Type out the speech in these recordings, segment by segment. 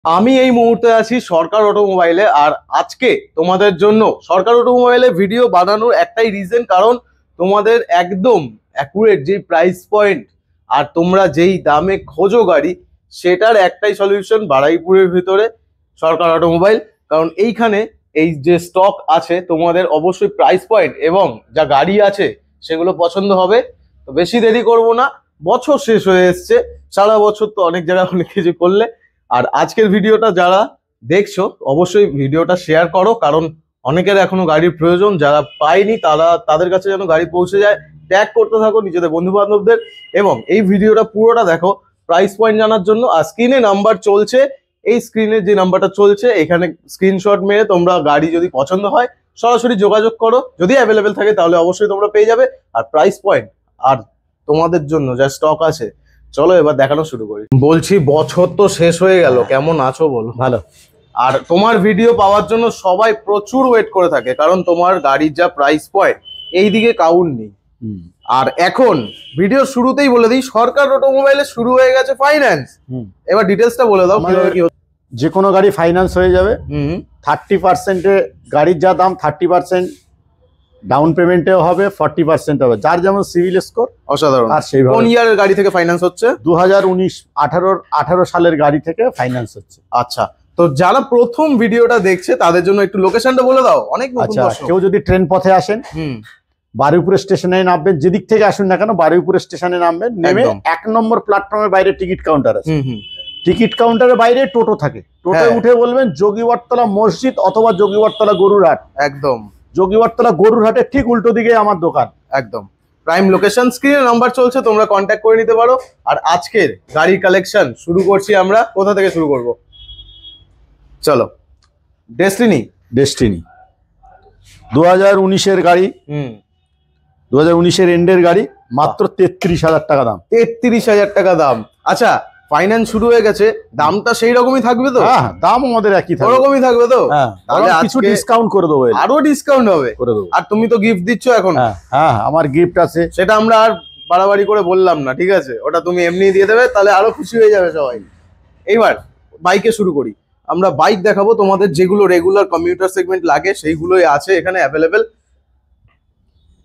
আমি এই মুহূর্তে আছি সরকার অটোমোবাইলে। আর আজকে তোমাদের জন্য সরকার অটোমোবাইলে ভিডিও বানানোর একটাই রিজন, কারণ তোমাদের একদম অ্যাকুরেট যে প্রাইস পয়েন্ট আর তোমরা যেই দামে খোঁজো গাড়ি, সেটার একটাই সলিউশন বারুইপুরের ভিতরে সরকার অটোমোবাইল। কারণ এইখানে এই যে স্টক আছে তোমাদের অবশ্যই প্রাইস পয়েন্ট এবং যা গাড়ি আছে সেগুলো পছন্দ হবে। তো বেশি দেরি করব না, বছর শেষ হয়ে এসছে, সারা বছর তো অনেক জায়গায় অনেক কিছু করলে। আর আজকের ভিডিওটা যারা দেখছো অবশ্যই ভিডিওটা শেয়ার করো, কারণ অনেকের এখনো গাড়ির প্রয়োজন, যারা পায়নি তাদের কাছে যেন গাড়ি পৌঁছে যায়। ট্যাগ করতে থাকো নিজেদের বন্ধু বান্ধবদের এবং এই ভিডিওটা পুরোটা দেখো প্রাইস পয়েন্ট জানার জন্য। আর স্ক্রিনে নাম্বার চলছে, এই স্ক্রিনে যে নাম্বারটা চলছে এখানে স্ক্রিনশট মেরে তোমরা গাড়ি যদি পছন্দ হয় সরাসরি যোগাযোগ করো, যদি অ্যাভেলেবেল থাকে তাহলে অবশ্যই তোমরা পেয়ে যাবে। আর প্রাইস পয়েন্ট আর তোমাদের জন্য যা স্টক আছে, চলো এবার দেখানো শুরু করি। বলছি বছর তো শেষ হয়ে গেল, কেমন আছো বলো? ভালো। আর তোমার ভিডিও পাওয়ার জন্য সবাই প্রচুর ওয়েট করে থাকে, কারণ তোমার গাড়ির যা প্রাইস পয়েন্ট এইদিকে কাউন্ট নেই। আর এখন ভিডিও শুরুতেই বলে দিই, সরকার অটোমোবাইলে শুরু হয়ে গেছে ফাইন্যান্স। এবার ডিটেলসটা বলে দাও কিভাবে কি হচ্ছে। যে কোনো গাড়ি ফাইন্যান্স হয়ে যাবে। 30%-এ গাড়ির যা দাম 30% ডাউন পেমেন্টেও হবে, 40% হবে, যার যেমন সিভিল স্কোর। অসাধারণ। আর সেইভাবে কোন ইয়ারের গাড়ি থেকে ফাইন্যান্স হচ্ছে? 2018 সালের গাড়ি থেকে ফাইন্যান্স হচ্ছে। আচ্ছা, তো যারা প্রথম ভিডিওটা দেখছে তাদের জন্য একটু লোকেশনটা বলে দাও। অনেক নতুন আচ্ছা, দর্শক। কেউ যদি ট্রেন পথে আসেন, বারুইপুর স্টেশনে নামবেন, যেদিক থেকে আসুন না কেন বারুইপুর স্টেশনে নামবেন, নেমে 1 নম্বর প্ল্যাটফর্মের বাইরে টিকিট কাউন্টার আছে। টিকিট কাউন্টারের বাইরে টোটো থাকে, টোটোয় উঠে বলবেন যোগীবরতলা মসজিদ অথবা যোগীবরতলা গরুরহাট। একদম যোগীবরতলা গরুরহাটের ঠিক উল্টো দিকে আমার দোকান। একদম প্রাইম লোকেশন, স্ক্রিনে নাম্বার চলছে, তোমরা কন্ট্যাক্ট করে নিতে পারো। আর আজকের গাড়ির কালেকশন শুরু করছি আমরা। কোথা থেকে শুরু করব? চলো, ডেস্টিনি 2019-এর গাড়ি, 2019-এর এন্ডের গাড়ি, মাত্র 33,000 টাকা দাম। 33,000 টাকা দাম। আচ্ছা, ফাইন্যান্স শুরু হয়ে গেছে, দামটা সেই রকমই থাকবে তো? হ্যাঁ, দাম আমাদের একই থাকবে, ওরকমই থাকবে তো? তাহলে কিছু ডিসকাউন্ট করে দেবো, আরো ডিসকাউন্ট হবে করে দেবো। আর তুমি তো গিফট দিচ্ছ এখন। হ্যাঁ, আমার গিফট আছে, সেটা আমরা আর বাড়াবাড়ি করে বললাম না, ঠিক আছে? ওটা তুমি এমনি দিয়ে দেবে, তাহলে আরো খুশি হয়ে যাবে সবাই। এইবার বাইকে শুরু করি। আমরা বাইক দেখাবো তোমাদের, যেগুলো রেগুলার কমিউটার সেগমেন্ট লাগে সেইগুলোই আছে এখানে অ্যাভেলেবেল।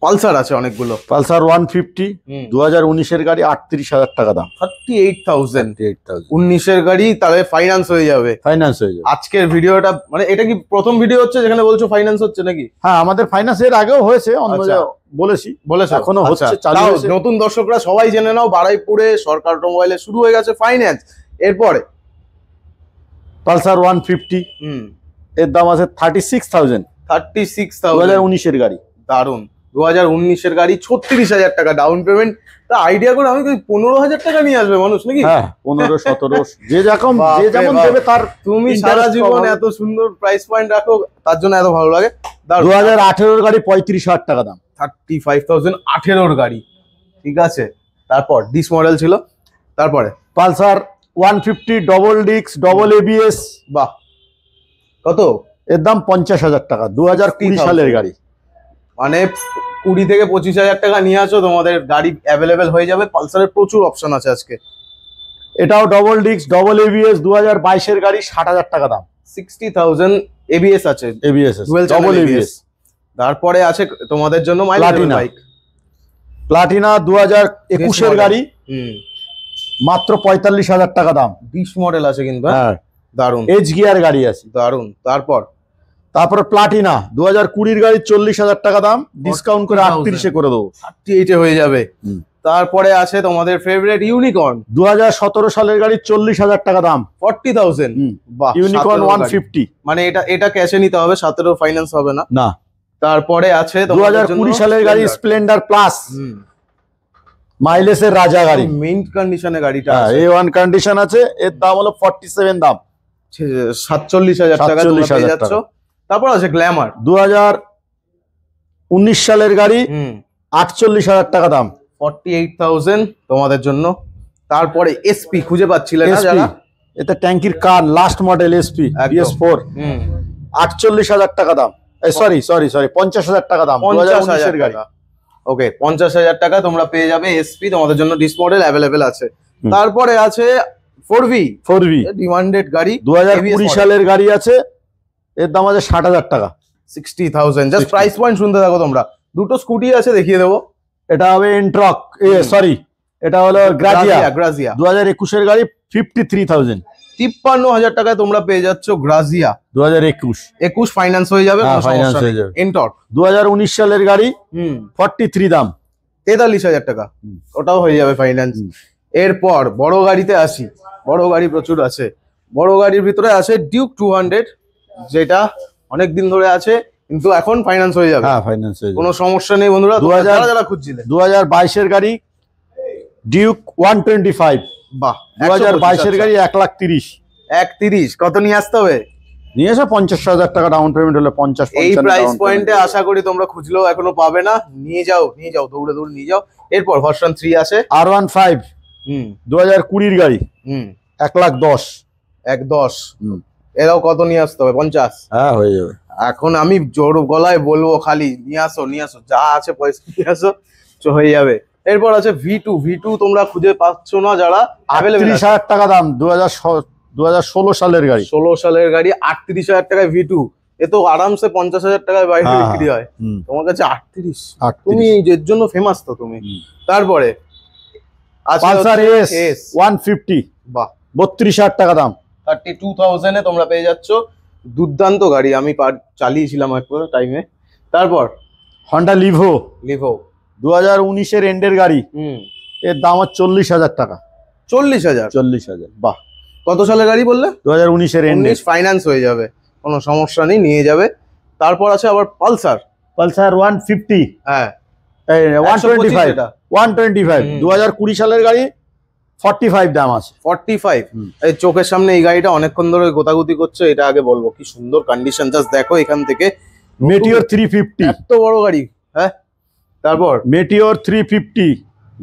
পালসার আছে অনেকগুলো। পালসার 150 2019-এর গাড়ি, 38,000 টাকা দাম। 38,000 19-এর গাড়ি, তাহলে ফাইন্যান্স হয়ে যাবে। ফাইন্যান্স হয়ে যাবে। আজকের ভিডিওটা মানে এটা কি প্রথম ভিডিও হচ্ছে যেখানে বলছো ফাইন্যান্স হচ্ছে নাকি? হ্যাঁ, আমাদের ফাইন্যান্স এর আগেও হয়েছে, অন্য বলেছো, এখনো হচ্ছে, চালু হচ্ছে। নতুন দর্শকরা সবাই জেনে নাও, বারুইপুরে সরকার অটোমোবাইলে শুরু হয়ে গেছে ফাইন্যান্স। এরপরে পালসার 150, এর দাম আছে 36,000। 36,000 2019-এর গাড়ি, দারুন। 2019-এর গাড়ি, 36,000 টাকা ডাউন পেমেন্ট। তা আইডিয়া করে আমি 15,000 টাকা নিয়ে আসবে মানুষ নাকি? হ্যাঁ, 15-17 যে যেমন দেবে তার। তুমি সারা জীবন এত সুন্দর প্রাইস পয়েন্ট রাখো, তার জন্য এত ভালো লাগে। 2018-এর গাড়ি, 35,000 টাকা দাম। 35,000 18-এর গাড়ি, ঠিক আছে। তারপর ডিস মডেল ছিল। তারপরে Pulsar 150 double disc double ABS. বাহ, কত? এর দাম 50,000 টাকা। 2020 সালের গাড়ি, মানে 20 থেকে 25,000 টাকা নিয়ে আসো, তোমাদের গাড়ি অ্যাভেলেবেল হয়ে যাবে। পালসারের প্রচুর অপশন আছে আজকে। এটাও ডবল ডিস্ক ডবল এবিএস, 2022-এর গাড়ি, 60,000 টাকা দাম। 60,000 এবিএস আছে, এবিএস ডবল এবিএস। তারপরে আছে তোমাদের জন্য বাইক প্লাটিনা 2021-এর গাড়ি, মাত্র 45,000 টাকা দাম। 20 মডেল আছে কিন্তু। হ্যাঁ, দারুন। এইচ গিয়ার গাড়ি আছে, দারুন। তারপর প্লাটিনা 2020-এর গাড়ি, 40,000 টাকা দাম, ডিসকাউন্ট করে 38-এ করে দেবো, 38-এ হয়ে যাবে। তারপরে আছে তোমাদের ফেভারিট ইউনিকর্ন, 2017 সালের গাড়ি, 40,000 টাকা দাম, 40,000। বাহ, ইউনিকর্ন 150। মানে এটা ক্যাশে নিতে হবে, 17 ফাইন্যান্স হবে না। তারপরে আছে 2020 সালের গাড়ি, স্প্লেন্ডার প্লাস, মাইলেজের রাজা গাড়ি, মিন্ট কন্ডিশনে গাড়িটা আছে, A1 কন্ডিশন আছে। এর দাম হলো 47 দাম, 47,000 টাকা তোমরা পেয়ে যাচ্ছ। তারপর আছে গ্ল্যামার 2019 সালের গাড়ি, 48,000 টাকা দাম, 48,000 তোমাদের জন্য। তারপরে এসপি খুঁজে পাচ্ছিলেন না যারা, এটা ট্যাঙ্কির কার, লাস্ট মডেল এসপি BS4, 48,000 টাকা দাম। সরি 50,000 টাকা দাম, 2019-এর গাড়ি। ওকে, 50,000 টাকা তোমরা পেয়ে যাবে এসপি, তোমাদের জন্য ডিস মডেল অ্যাভেলেবেল আছে। তারপরে আছে 4V 4V ডিমান্ডেড গাড়ি, 2020 সালের গাড়ি আছে, এর দাম আছে 60,000 টাকা। 60,000 জাস্ট প্রাইস পয়েন্ট শুনতে থাকো তোমরা। দুটো স্কুটি আছে দেখিয়ে দেবো। এটা হবে এন্ট্রক, সরি এটা হলো গ্রাজিয়া। 2021 এর গাড়ি 53,000। 53,000 টাকায় তোমরা পেয়ে যাচ্ছ গ্রাজিয়া 2021 ফাইন্যান্স হয়ে যাবে, কোনো ফাইন্যান্স সমস্যা হয়ে নেই। যাবে। এন্টর্ক 2019 সালের গাড়ি 43 দাম, 43,000 টাকা, ওটাও হয়ে যাবে ফাইন্যান্স। এরপর বড় গাড়িতে আসি, বড় গাড়ি প্রচুর আছে। বড় গাড়ির ভিতরে আছে ডিউক 200, যেটা অনেক দিন ধরে আছে কিন্তু এখন ফাইন্যান্স হয়ে যাবে। হ্যাঁ ফাইন্যান্স হয়ে যাবে, কোনো সমস্যা নেই বন্ধুরা, 2000 যারা যারা খুঁজছিলেন। 2022 এর গাড়ি ডিউক 125, বাহ, 2022 এর গাড়ি 1,30,000। 1,30,000 কত নিয়ে আসতে হবে? নিয়ে এসো 50,000 টাকা ডাউন পেমেন্ট হলে 50 এই প্রাইস পয়েন্টে আশা করি তোমরা খুঁজলেও এখনো পাবে না। নিয়ে যাও দৌড়ে দৌড়ে নিয়ে যাও। এরপর ভার্সন 3 আছে R15 2020 এর গাড়ি 1,10,000। 1,10,000 এরাও কত নিয়ে আসতে হবে? 50। হ্যাঁ হয়ে যাবে। এখন আমি জোর গলায় বলবো খালি নিয়ে আসো যা আছে পয়সা নিয়ে আসো, হয়ে যাবে। এরপর আছে V2 তোমরা খুঁজে পাচ্ছ না যারা, 38,000 টাকা দাম, 2016 সালের গাড়ি। 16 সালের গাড়ি 38,000 টাকায় V2। এ তো আরামসে 50,000 টাকায় বাইরে বিক্রি হয়, তোমার কাছে 38। তুমি এর জন্য ফেমাস তো তুমি। তারপরে পালসার S 150, বাহ, 32,000 টাকা দাম, 32,000 এ তোমরা পেয়ে যাচ্ছ। দুর্দান্ত গাড়ি, আমি চালিয়েছিলাম একবার টাইমে। তারপর হন্ডা লিভো 2019 এর এন্ডের গাড়ি, এর দাম হচ্ছে 40,000 টাকা। 40,000? বাহ, কত সালের গাড়ি বললে? 2019 এর এন্ডে, ফাইন্যান্স হয়ে যাবে, কোনো সমস্যা নেই, নিয়ে যাবে। তারপর আছে আবার পালসার 150, হ্যাঁ 125, 2020 সালের গাড়ি 45 দাম আছে। 45? এই চোখের সামনে এই গাড়িটা অনেকক্ষণ ধরে গোতাগুতি করছে, এটা আগে বলবো কি সুন্দর কন্ডিশন, জাস্ট দেখো এখান থেকে। মেটিওর 350, এত বড় গাড়ি, হ্যাঁ। তারপর মেটিওর 350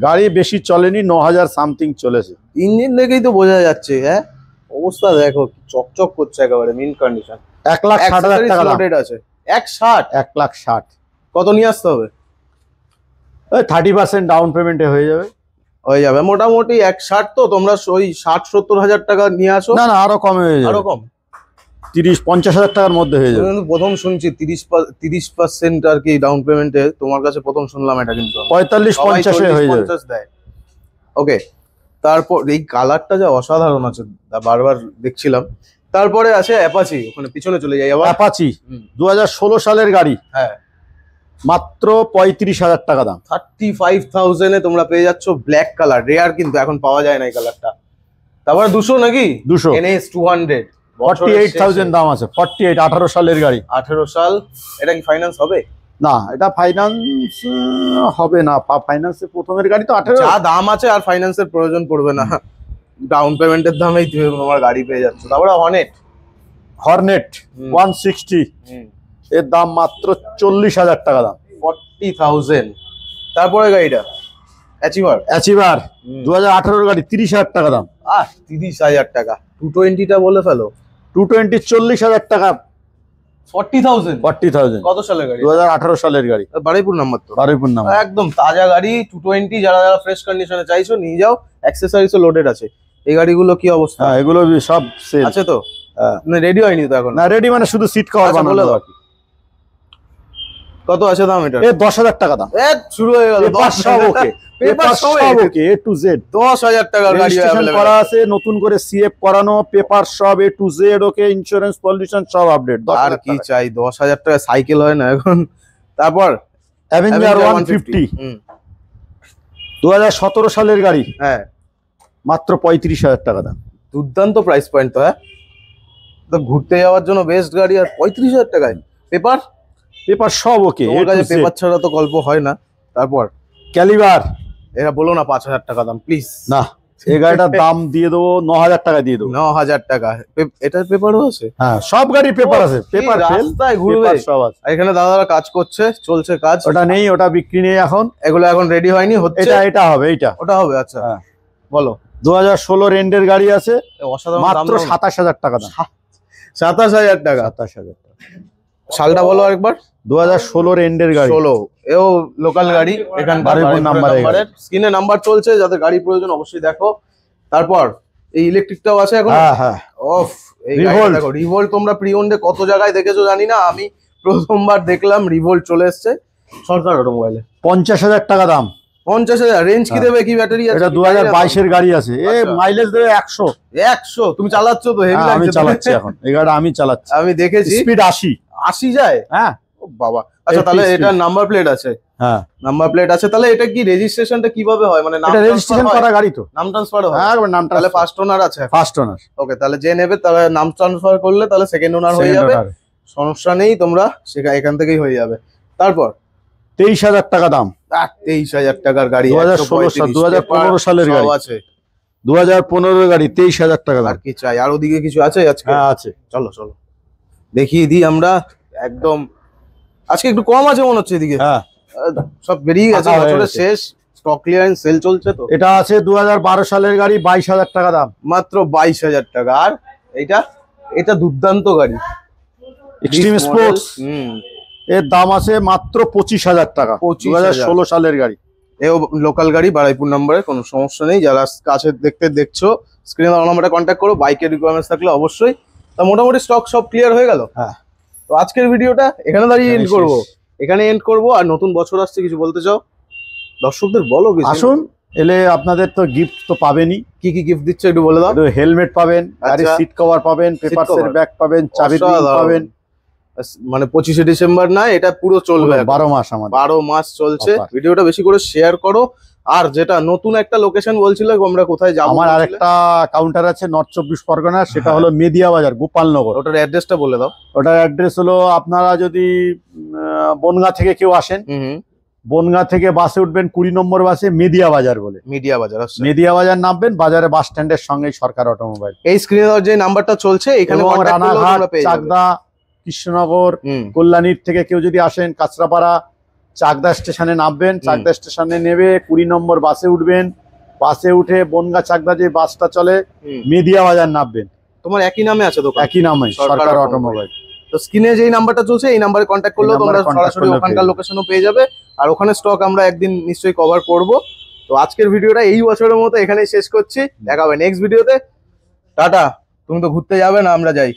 গাড়ি বেশি চলেনি, 9,000 সামথিং চলেছে। ইঞ্জিন দেখেই তো বোঝা যাচ্ছে, হ্যাঁ অবস্থা দেখো চকচক করছে একেবারে, মিন কন্ডিশন। 1,60,000 টাকা দাম আছে। 1,60,000? 1,60,000 কত নিয়ে আসতে হবে? 30% ডাউন পেমেন্টে হয়ে যাবে। মোটামুটি 1,60,000, তো তোমরা ওই 60-70,000 টাকা নিয়ে আসো। না আরো কমে হয়ে যাবে, আরো কম, 30-50,000 টাকার মধ্যে হয়ে যাবে। কিন্তু প্রথম শুনছি 30% আর কি ডাউন পেমেন্টে, তোমার কাছে প্রথম শুনলাম এটা। কিন্তু 45-50 হয়ে যাবে। ওকে, তারপর এই কালারটা যা অসাধারণ আছে, বারবার দেখছিলাম। তারপরে আছে অ্যাপাচি, ওখানে পিছনে চলে যাই আবার। অ্যাপাচি 2016 সালের গাড়ি, হ্যাঁ মাত্র 35,000 টাকা দাম। 35,000 এ তোমরা পেয়ে যাচ্ছ ব্ল্যাক কালার, রেয়ার কিন্তু এখন পাওয়া যায় না এই কালারটা। তারপরে 200 নাকি 200 NS 200, 48,000 দাম আছে। 48 18 সালের গাড়ি। 18 সাল। এটা কি ফাইন্যান্স হবে? না এটা ফাইন্যান্স হবে না, ফাইন্যান্সে প্রথমের গাড়ি তো 18। যা দাম আছে আর ফাইন্যান্সের প্রয়োজন পড়বে না, ডাউন পেমেন্টের দামেই তোমার গাড়ি পেয়ে যাচ্ছ। তারপরে হর্নেট 160, এর দাম মাত্র 40,000 টাকা দাম। 40,000। তারপরে গাড়িটা অ্যাচিভার 2018 গাড়ি, 30,000 টাকা দাম। 30,000 টাকা। 220টা বলে ফেলো। 220 40,000 টাকা। 40,000? কত সালের গাড়ি? 2018 সালের গাড়ি। বারুইপুর নাম্বার তো? বারুইপুর নাম্বার, একদম তাজা গাড়ি। 220 যারা যারা ফ্রেশ কন্ডিশনে চাইছো নিয়ে যাও, অ্যাক্সেসরিজও লোডেড আছে। এই গাড়িগুলো কি অবস্থা? এগুলো সব সেল আছে তো? রেডি হয়নি তো এখন? না রেডি, মানে শুধু সিট কভার বানানো বাকি। কত আছে দাম এটা? 10,000 টাকা দাম। শুরু হয়ে গেল। পেপার সব ওকে, পেপার সব ওকে, A to Z। 10,000 টাকার গাড়ি করা আছে, নতুন করে CF করানো, পেপার সব A to Z okay, insurance pollution সব আপডেট। আর কি চাই? 10,000 টাকা সাইকেল হয় না এখন। তারপর অ্যাভেঞ্জার 150 2017 সালের গাড়ি, হ্যাঁ মাত্র 35,000 টাকা দাম। দুর্দান্ত প্রাইস পয়েন্ট তো, হ্যাঁ তো ঘুরতে যাওয়ার জন্য বেস্ট গাড়ি, আর 35,000 টাকায় পেপার সব ওকে। পেপার ছাড়া তো গল্প হয় না। তারপর ক্যালিবার, এরা বলো না 5,000 টাকা দাম প্লিজ। না এই গাড়িটার দাম দিয়ে দেবো 9,000 টাকা দিয়ে দেবো। 9,000 টাকা। এটার পেপারও আছে? হ্যাঁ সব গাড়ির পেপার আছে, পেপার রাস্তায় ঘুরবে সব আছে। এখানে দাদারা কাজ করছে, চলছে কাজ। ওটা নেই, ওটা বিক্রি নেই এখন, এগুলো এখন রেডি হয়নি, হচ্ছে। এটা হবে, ওটা হবে। আচ্ছা বলো। 2016 এন্ডের গাড়ি আছে, অসাধারণ, মাত্র 27,000 টাকা দাম। 27,000 টাকা? 27,000 টাকা। সালটা বলো আরেকবার। 2016 এন্ডের গাড়ি। 16 এও লোকাল গাড়ি, এখানকার স্ক্রিনে নাম্বার চলছে, যাদের গাড়ি প্রয়োজন অবশ্যই দেখো। তারপর এই ইলেকট্রিকটাও আছে এখন। হ্যাঁ হ্যাঁ অফ এই গাড়িটা দেখো, রিভোল্ট তোমরা প্রি ওন্ডে কত জায়গায় দেখেছো জানি না, আমি প্রথমবার দেখলাম রিভোল্ট চলে এসছে সরকার অটোমোবাইলে। 50,000 টাকা দাম। 50,000 রেঞ্জ কি দেবে, কি ব্যাটারি আছে? এটা 2022 এর গাড়ি আছে, এ মাইলেজ দেবে 100। 100 তুমি চালাচ্ছ তো? হেভি লাগছে। আমি চালাচ্ছি এখন এই গাড়িটা, আমি চালাচ্ছি, আমি দেখেছি স্পিড 80 যায়। হ্যাঁ ও বাবা, আচ্ছা তাহলে এটা নাম্বার প্লেট আছে? হ্যাঁ নাম্বার প্লেট আছে। তাহলে এটা কি রেজিস্ট্রেশনটা কিভাবে হয়, মানে নাম এটা রেজিস্ট্রেশন করা গাড়ি তো, নাম ট্রান্সফার হয়? হ্যাঁ নাম তাহলে ফার্স্ট ওনার আছে? First owner. ওকে, তাহলে যে নেবে তাহলে নাম ট্রান্সফার করলে তাহলে সেকেন্ড ওনার হয়ে যাবে, সমস্যা নেই, তোমরা এখান থেকেই হয়ে যাবে। তারপর 23,000 টাকা দাম। 23,000 টাকার গাড়ি, 2015 সালের গাড়ি আছে, 2015 গাড়ি, 23,000 টাকা দাম। আর কি চাই? আর ওদিকে কিছু আছে আজকে? হ্যাঁ আছে, চলো চলো দেখিয়ে দিই আমরা একদম। আজকে একটু কম আছে মনে হচ্ছে এদিকে। হ্যাঁ সব বেরিয়ে গেছে, বছরের শেষ, স্টক ক্লিয়ারেন্স সেল চলছে তো। এটা আছে 2012 সালের গাড়ি, 22,000 টাকা দাম, মাত্র 22,000 টাকা। আর এটা দুর্দান্ত গাড়ি, এক্সট্রিম স্পোর্টস, এর দাম আছে মাত্র 25,000 টাকা, 2016 সালের গাড়ি। এও লোকাল গাড়ি, বারাইপুর নাম্বারে, কোনো সমস্যা নেই। যারা কাছে দেখছো স্ক্রিনে নাম্বারে কন্ট্যাক্ট করো, বাইকের রিকোয়ারমেন্টস থাকলে অবশ্যই। তা মোটামুটি স্টক সব ক্লিয়ার হয়ে গেল। হ্যাঁ, তো আজকের ভিডিওটা এখানে দাঁড়িয়ে এন্ড করবো। আর নতুন বছর আসছে, কিছু বলতে চাও দর্শকদের? বলো কিছু। আসুন, এলে আপনাদের তো গিফট তো পাবেনই। কি কি গিফট দিচ্ছে একটু বলে দাও। হেলমেট পাবেন, গাড়ির সিট কভার পাবেন, পেপারসের ব্যাগ পাবেন, চাবির রিং পাবেন। মানে 25শে ডিসেম্বর না, এটা পুরো চলবে 12 মাস, আমাদের 12 মাস চলছে। ভিডিওটা বেশি করে শেয়ার করো। আর যেটা নতুন একটা লোকেশন বলছিলে, আমরা কোথায় যাবো? আমার আরেকটা কাউন্টার আছে নর্থ 24 পরগনা, সেটা হলো মেদিয়া বাজার, গোপালনগর। ওটার অ্যাড্রেসটা বলে দাও। ওটার অ্যাড্রেস হলো, আপনারা যদি বনগাঁ থেকে কেউ আসেন, বনগাঁ থেকে বাসে উঠবেন 20 নম্বর বাসে, মেদিয়া বাজার বলে, মেদিয়া বাজার। মেদিয়া বাজার নামবেন, বাজারে বাস স্ট্যান্ডের সঙ্গে সরকার অটোমোবাইল। এই স্ক্রিনে যে নাম্বারটা চলছে এখানে রানাঘাট, চাকদা, কৃষ্ণনগর, কল্যাণীর থেকে কেউ যদি আসেন, কাঁচরাপাড়া, চাকদা স্টেশনে নামবেন, চাকদা স্টেশনে নেবে 20 নম্বর বাসে উঠবেন, বাসে উঠে বনগাঁ চাকদা যে বাসটা চলে, মেদিয়া বাজার নামবেন। তোমার একই নামে আছে দোকান? একই নামে, সরকার অটোমোবাইল। তো স্ক্রিনে যেই নাম্বারটা চলছে এই নাম্বারে কন্ট্যাক্ট করলেও তোমরা সরাসরি ওখানকার লোকেশনও পেয়ে যাবে। আর ওখানে স্টক আমরা একদিন নিশ্চয়ই কভার করব। তো আজকের ভিডিওটা এই বছরের মতো এখানেই শেষ করছি, দেখা হবে নেক্সট ভিডিওতে। টাটা। তুমি তো ঘুরতে যাবে না, আমরা যাই।